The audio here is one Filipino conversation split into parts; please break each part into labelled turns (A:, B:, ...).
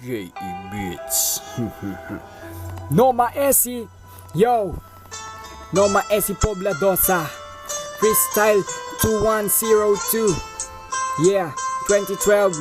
A: J.E. Beats.
B: Noma Esi, yo, Noma Esi Pobladosa, Freestyle 2102, yeah, 2012,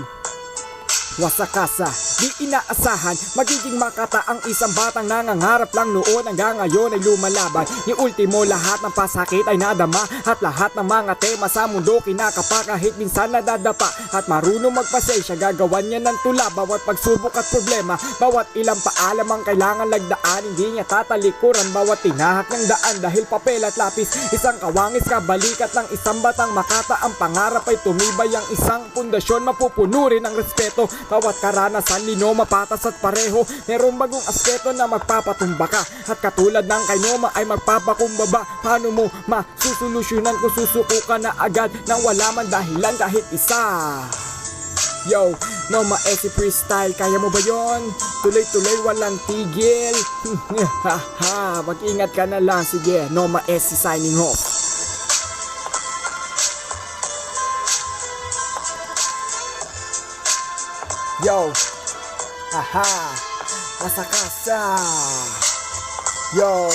B: Wasakasa. Di inaasahan, magiging makata ang isang batang nangangarap lang noon hanggang ngayon ay lumalaban. Ni ultimo lahat ng pasakit ay nadama at lahat ng mga tema sa mundo kinakapa kahit minsan nadadapa. At marunong magpasensya, gagawan niya ng tula bawat pagsubok at problema. Bawat ilang paalam ang kailangan lagdaan, hindi niya tatalikuran bawat tinahak ng daan. Dahil papel at lapis, isang kawangis kabalikat ng isang batang makata. Ang pangarap ay tumibay, ang isang pundasyon mapupuno rin ng respeto. Bawat karanasan lino mapatas at pareho, merong bagong aspeto na magpapatumba ka. At katulad ng kay Noma ay magpapakumbaba. Paano mo masusolusyonan kung susuko ka na agad nang wala man dahilan kahit isa? Yo, Noma Esi Freestyle, kaya mo ba yon? Tuloy-tuloy walang tigil. Mag-ingat ka na lang, sige. Noma Esi signing off. Yo, Wasakasa. Yo.